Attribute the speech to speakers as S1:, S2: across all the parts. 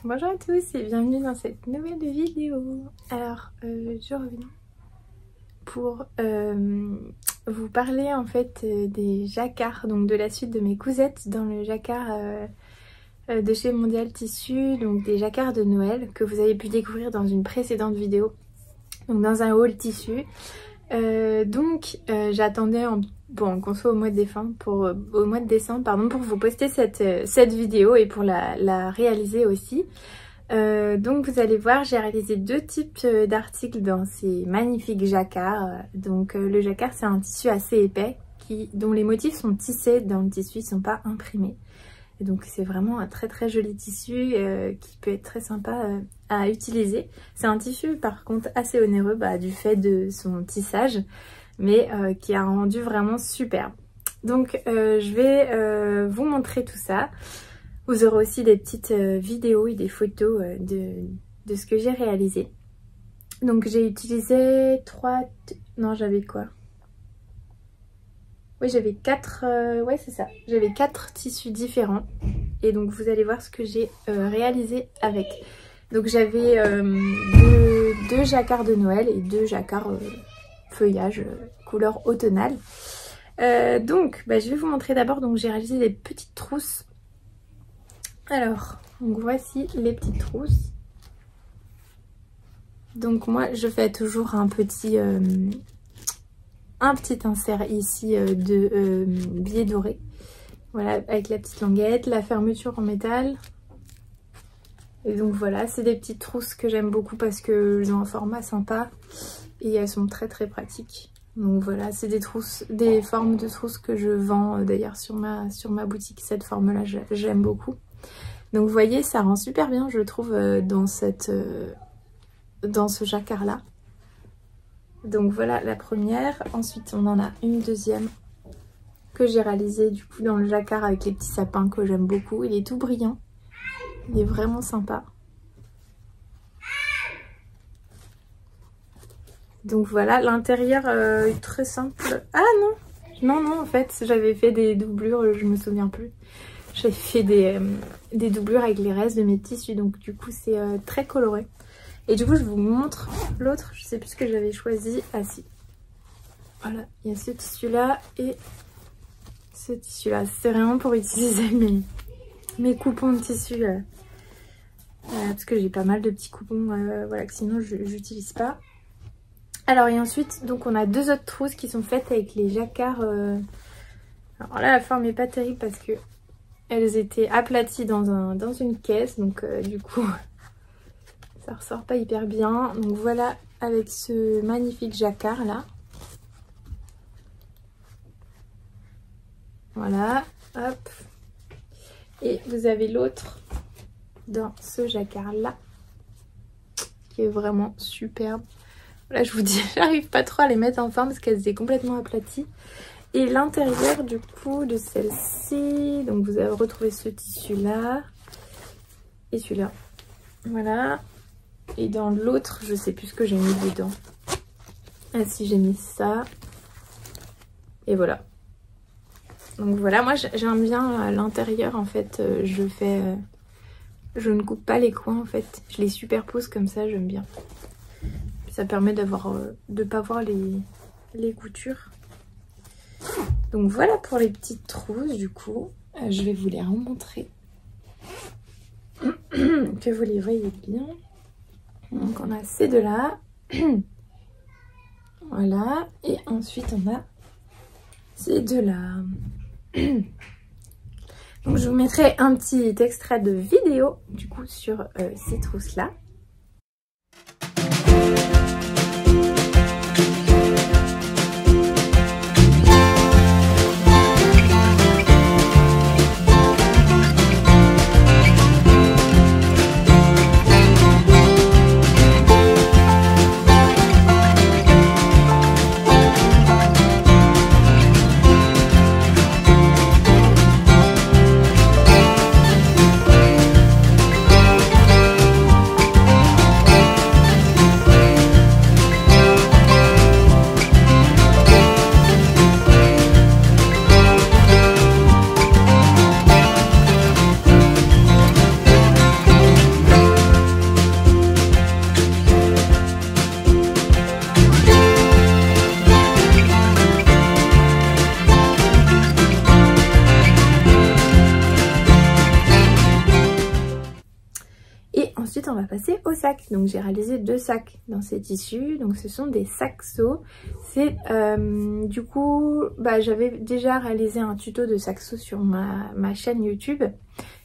S1: Bonjour à tous et bienvenue dans cette nouvelle vidéo. Alors je reviens pour vous parler en fait des jacquards, donc de la suite de mes cousettes dans le jacquard de chez Mondial Tissu, donc des jacquards de Noël que vous avez pu découvrir dans une précédente vidéo, donc dans un haul tissu. J'attendais qu'on soit au mois de décembre pour vous poster cette vidéo et pour la réaliser aussi. Donc vous allez voir, j'ai réalisé deux types d'articles dans ces magnifiques jacquards. Le jacquard, c'est un tissu assez épais dont les motifs sont tissés dans le tissu, ils ne sont pas imprimés. Et donc c'est vraiment un très très joli tissu qui peut être très sympa à utiliser. C'est un tissu par contre assez onéreux du fait de son tissage, mais qui a un rendu vraiment superbe. Donc je vais vous montrer tout ça. Vous aurez aussi des petites vidéos et des photos de ce que j'ai réalisé. Donc j'ai utilisé j'avais quoi? Oui, j'avais 4... ouais, c'est ça. J'avais 4 tissus différents. Et donc vous allez voir ce que j'ai réalisé avec. Donc j'avais deux jacquards de Noël et 2 jacquards feuillage couleur automnale. Je vais vous montrer d'abord. Donc j'ai réalisé des petites trousses. Alors, donc voici les petites trousses. Donc moi je fais toujours un petit insert ici de billet doré. Voilà, avec la petite languette, la fermeture en métal. Et donc voilà, c'est des petites trousses que j'aime beaucoup parce qu'elles ont un format sympa et elles sont très très pratiques. Donc voilà, c'est des formes de trousses que je vends d'ailleurs sur ma boutique. Cette forme là j'aime beaucoup. Donc vous voyez, ça rend super bien je trouve dans ce jacquard là. Donc voilà la première. Ensuite on en a une deuxième que j'ai réalisée du coup dans le jacquard avec les petits sapins que j'aime beaucoup. Il est tout brillant, il est vraiment sympa. Donc voilà, l'intérieur est très simple. Ah non en fait j'avais fait des doublures, je me souviens plus. J'avais fait des doublures avec les restes de mes tissus, donc du coup c'est très coloré. Et du coup je vous montre l'autre, je sais plus ce que j'avais choisi. Ah si, voilà, il y a ce tissu là et ce tissu là. C'est vraiment pour utiliser mes coupons de tissu parce que j'ai pas mal de petits coupons voilà, que sinon j'utilise pas. Alors et ensuite donc on a 2 autres trousses qui sont faites avec les jacquards. Alors là la forme est pas terrible parce que elles étaient aplaties dans une caisse, donc du coup ça ressort pas hyper bien. Donc voilà avec ce magnifique jacquard là. Voilà, hop. Et vous avez l'autre dans ce jacquard là qui est vraiment superbe. Là je vous dis, j'arrive pas trop à les mettre en forme parce qu'elles étaient complètement aplaties. Et l'intérieur du coup de celle-ci, donc vous avez retrouvé ce tissu là et celui-là. Voilà. Et dans l'autre, je sais plus ce que j'ai mis dedans. Ah si, j'ai mis ça. Et voilà. Donc voilà, moi j'aime bien l'intérieur en fait. Je ne coupe pas les coins en fait. Je les superpose comme ça, j'aime bien. Ça permet de pas voir les coutures. Donc voilà pour les petites trousses du coup. Je vais vous les remontrer. Que vous les voyez bien. Donc on a ces deux-là. Voilà. Et ensuite on a ces deux-là. Donc je vous mettrai un petit extrait de vidéo du coup sur ces trousses-là. ensuite on va passer au sac. Donc j'ai réalisé 2 sacs dans ces tissus. Donc ce sont des saxos. C'est du coup, j'avais déjà réalisé un tuto de saxo sur ma chaîne YouTube,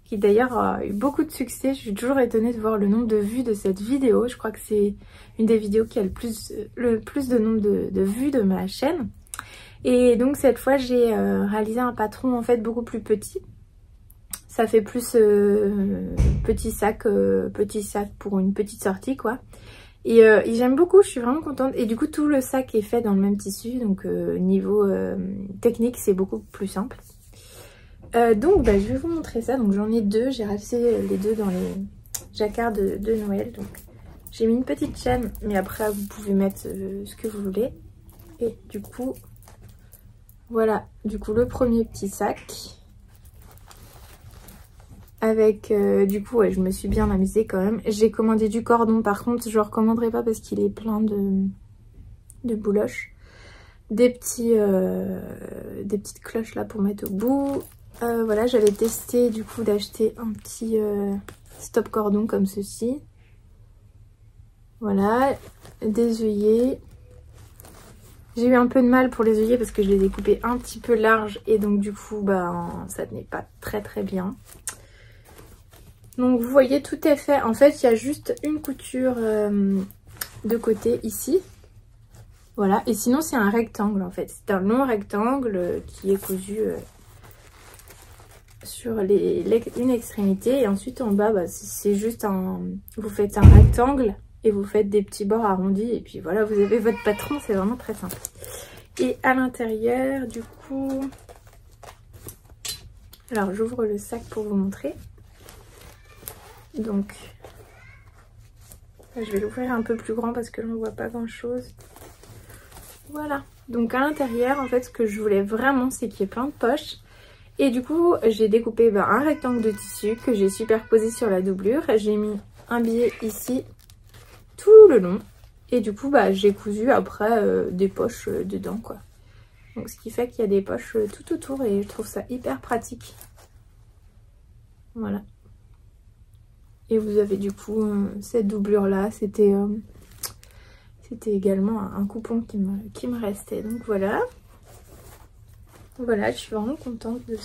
S1: qui d'ailleurs a eu beaucoup de succès. Je suis toujours étonnée de voir le nombre de vues de cette vidéo. Je crois que c'est une des vidéos qui a le plus de nombre de vues de ma chaîne. Et donc cette fois j'ai réalisé un patron en fait beaucoup plus petit. Ça fait plus petit sac pour une petite sortie quoi. Et j'aime beaucoup, je suis vraiment contente. Et du coup tout le sac est fait dans le même tissu, donc niveau technique c'est beaucoup plus simple. Donc je vais vous montrer ça. Donc j'en ai 2, j'ai réalisé les 2 dans les jacquards de Noël. Donc j'ai mis une petite chaîne, mais après vous pouvez mettre ce que vous voulez. Et du coup voilà, du coup le premier petit sac. Avec du coup ouais, je me suis bien amusée quand même. J'ai commandé du cordon, par contre je ne le recommanderai pas parce qu'il est plein de bouloches. Des petites cloches là pour mettre au bout. Voilà, j'avais testé du coup d'acheter un petit stop cordon comme ceci. Voilà, des œillets. J'ai eu un peu de mal pour les œillets parce que je les ai coupés un petit peu larges et donc du coup ça tenait pas très bien. Donc vous voyez, tout est fait. En fait il y a juste une couture de côté ici. Voilà, et sinon c'est un rectangle en fait. C'est un long rectangle qui est cousu sur une extrémité. Et ensuite en bas, c'est juste vous faites un rectangle et vous faites des petits bords arrondis. Et puis voilà, vous avez votre patron, c'est vraiment très simple. Et à l'intérieur, du coup... Alors j'ouvre le sac pour vous montrer. Donc, je vais l'ouvrir un peu plus grand parce que je ne vois pas grand chose. Voilà, donc à l'intérieur en fait ce que je voulais vraiment c'est qu'il y ait plein de poches. Et du coup j'ai découpé un rectangle de tissu que j'ai superposé sur la doublure. J'ai mis un billet ici tout le long. Et du coup j'ai cousu après des poches dedans quoi. Donc ce qui fait qu'il y a des poches tout autour et je trouve ça hyper pratique. Voilà. Et vous avez du coup cette doublure là, c'était également un coupon qui me restait. Donc voilà. Voilà, je suis vraiment contente de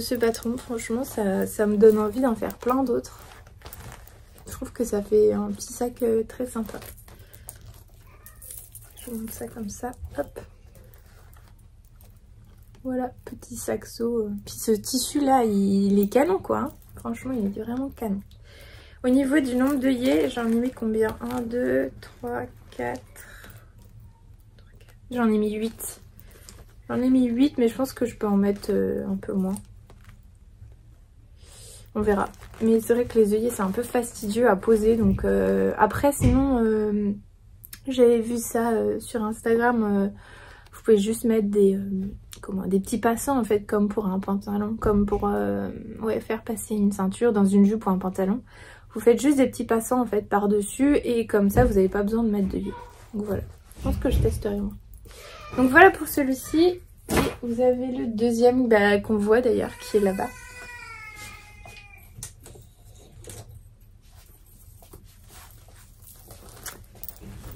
S1: ce patron. Franchement, ça me donne envie d'en faire plein d'autres. Je trouve que ça fait un petit sac très sympa. Je vous montre ça comme ça. Hop. Voilà, petit saxo. Puis ce tissu là, il est canon quoi. Hein. Franchement, il est vraiment canon. Au niveau du nombre d'œillets, j'en ai mis combien? 1, 2, 3, 4. J'en ai mis 8. J'en ai mis 8, mais je pense que je peux en mettre un peu moins. On verra. Mais c'est vrai que les œillets, c'est un peu fastidieux à poser. Donc après, sinon, j'avais vu ça sur Instagram. Vous pouvez juste mettre des petits passants, en fait, comme pour un pantalon. Comme pour faire passer une ceinture dans une jupe ou un pantalon. Vous faites juste des petits passants, en fait, par-dessus. Et comme ça, vous n'avez pas besoin de mettre d'œillets. Donc voilà. Je pense que je testerai moi. Donc voilà pour celui-ci. Et vous avez le deuxième qu'on voit d'ailleurs qui est là-bas.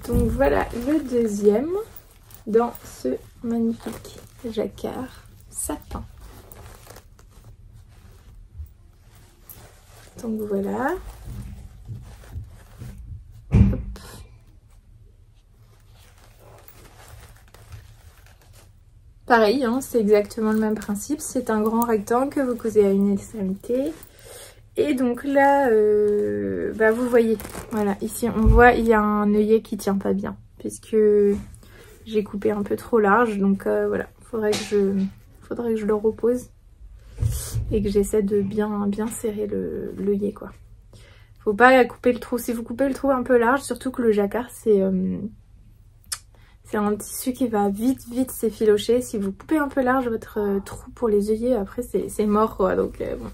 S1: Donc voilà le deuxième dans ce magnifique jacquard satin. Donc voilà. Hop. Pareil, hein, c'est exactement le même principe. C'est un grand rectangle que vous cousez à une extrémité. Et donc là, vous voyez, voilà, ici on voit il y a un œillet qui tient pas bien. Puisque j'ai coupé un peu trop large. Donc voilà, faudrait que je le repose. Et que j'essaie de bien serrer l'œillet quoi. Faut pas couper le trou. Si vous coupez le trou un peu large, surtout que le jacquard c'est un tissu qui va vite s'effilocher. Si vous coupez un peu large votre trou pour les œillets, après c'est mort quoi. Donc bon,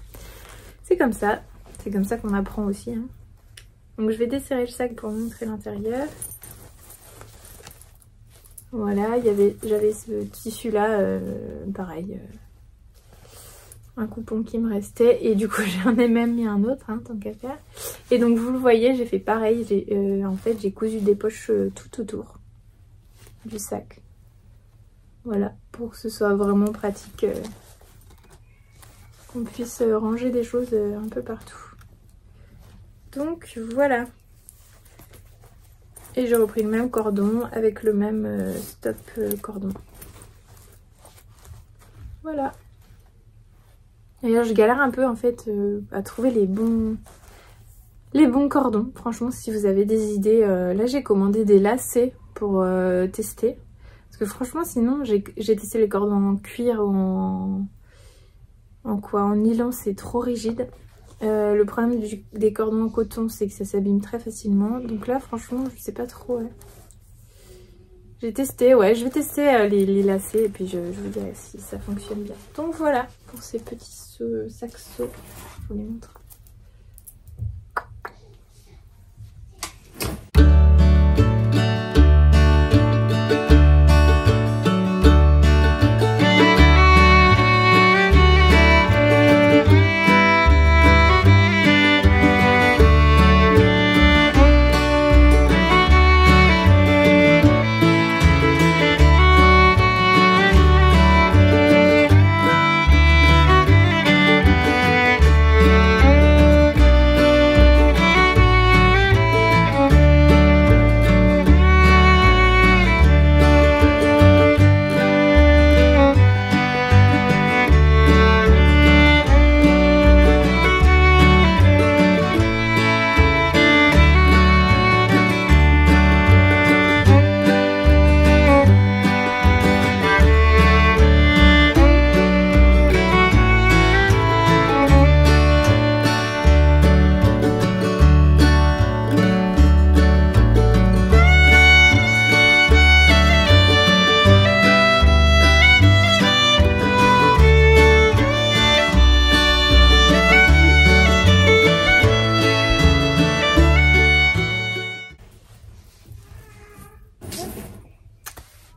S1: c'est comme ça. C'est comme ça qu'on apprend aussi. Hein. Donc je vais desserrer le sac pour vous montrer l'intérieur. Voilà, j'avais ce tissu là, pareil. un coupon qui me restait. Et du coup j'en ai même mis un autre, hein, tant qu'à faire. Et donc vous le voyez, j'ai fait pareil. En fait j'ai cousu des poches tout autour du sac. Voilà, pour que ce soit vraiment pratique. Qu'on puisse ranger des choses un peu partout. Donc voilà. Et j'ai repris le même cordon avec le même stop cordon. Voilà. D'ailleurs je galère un peu en fait à trouver les bons cordons. Franchement si vous avez des idées, là j'ai commandé des lacets pour tester. Parce que franchement sinon j'ai testé les cordons en cuir ou en nylon, c'est trop rigide. Le problème des cordons en coton, c'est que ça s'abîme très facilement. Donc là, franchement, je sais pas trop. Ouais. J'ai testé, ouais, je vais tester les lacets et puis je vous dirai si ça fonctionne bien. Donc voilà, pour ces petits saxos, je vous les montre.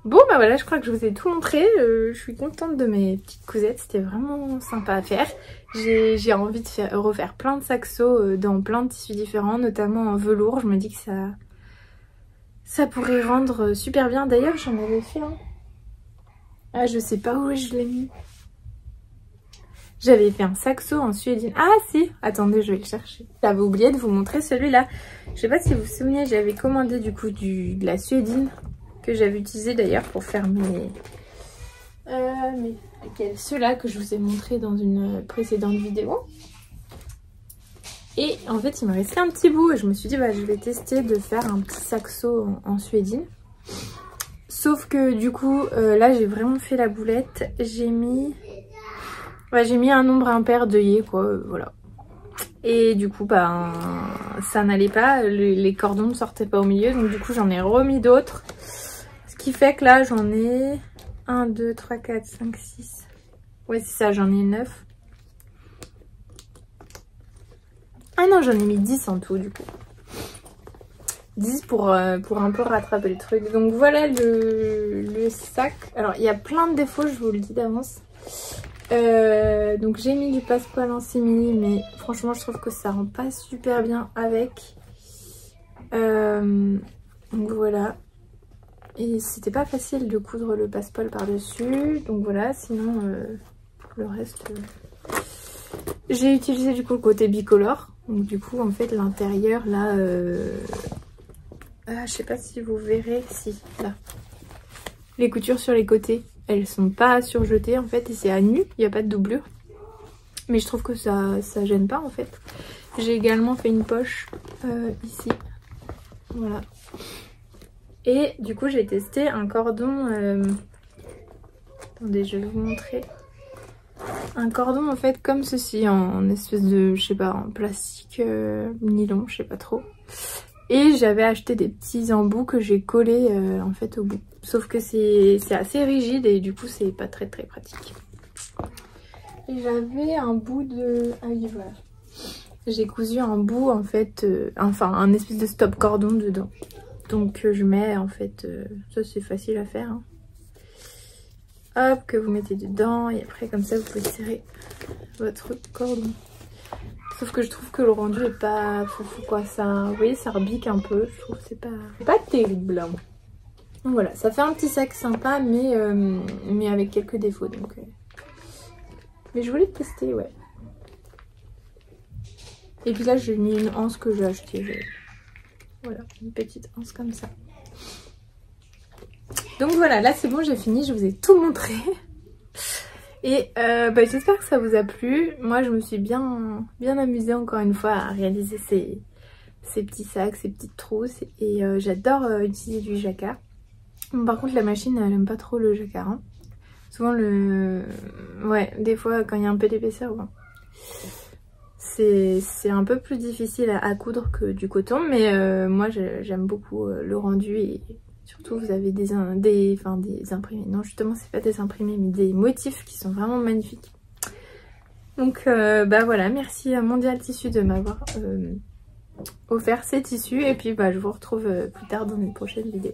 S1: Bon bah voilà, je crois que je vous ai tout montré. Je suis contente de mes petites cousettes, c'était vraiment sympa à faire. J'ai envie de refaire plein de saxos dans plein de tissus différents, notamment en velours. Je me dis que ça pourrait rendre super bien. D'ailleurs j'en avais fait un. Ah je sais pas où je l'ai mis. J'avais fait un saxo en suédine. Ah si, attendez, je vais le chercher. J'avais oublié de vous montrer celui-là. Je sais pas si vous vous souvenez, j'avais commandé du coup de la suédine que j'avais utilisé d'ailleurs pour faire ceux-là que je vous ai montré dans une précédente vidéo. Et en fait il me restait un petit bout et je me suis dit bah je vais tester de faire un petit saxo en suédine. Sauf que du coup là j'ai vraiment fait la boulette. J'ai mis un nombre impair d'œillets quoi, voilà. Et du coup bah ça n'allait pas, les cordons ne sortaient pas au milieu, donc du coup j'en ai remis d'autres. Ce qui fait que là j'en ai 1, 2, 3, 4, 5, 6. Ouais c'est ça, j'en ai 9. Ah non, j'en ai mis 10 en tout du coup. 10 pour un peu rattraper le truc. Donc voilà le sac. Alors il y a plein de défauts, je vous le dis d'avance. Donc j'ai mis du passepoil en simili, mais franchement je trouve que ça rend pas super bien avec. Donc voilà. Et c'était pas facile de coudre le passepoil par dessus. Donc voilà, sinon le reste j'ai utilisé du coup le côté bicolore. Donc du coup en fait l'intérieur là je sais pas si vous verrez, si là les coutures sur les côtés elles sont pas surjetées en fait et c'est à nu, il n'y a pas de doublure, mais je trouve que ça gêne pas en fait. J'ai également fait une poche ici, voilà. Et du coup j'ai testé un cordon attendez je vais vous montrer. Un cordon en fait comme ceci, en espèce de, je sais pas, en plastique nylon, je sais pas trop. Et j'avais acheté des petits embouts que j'ai collés en fait au bout. Sauf que c'est assez rigide et du coup c'est pas très pratique. Et j'avais un bout de... Ah oui voilà. J'ai cousu un bout en fait, enfin un espèce de stop cordon dedans. Donc je mets en fait, ça c'est facile à faire. Hein. hop, que vous mettez dedans et après comme ça vous pouvez tirer votre cordon. Sauf que je trouve que le rendu est pas foufou quoi, ça, vous voyez, ça rebique un peu, je trouve que c'est pas terrible. Donc voilà, ça fait un petit sac sympa mais avec quelques défauts donc. Mais je voulais tester, ouais. Et puis là j'ai mis une anse que j'ai achetée. Voilà, une petite anse comme ça. Donc voilà, là c'est bon, j'ai fini, je vous ai tout montré. Et j'espère que ça vous a plu. Moi je me suis bien amusée encore une fois à réaliser ces petits sacs, ces petites trousses. Et j'adore utiliser du jacquard. Bon, par contre la machine elle aime pas trop le jacquard. Hein. Souvent ouais, des fois quand il y a un peu d'épaisseur, bon. C'est un peu plus difficile à coudre que du coton. Mais moi j'aime beaucoup le rendu et... Surtout vous avez des imprimés, non justement c'est pas des imprimés mais des motifs qui sont vraiment magnifiques. Donc voilà, merci à Mondial Tissu de m'avoir offert ces tissus et puis je vous retrouve plus tard dans une prochaine vidéo.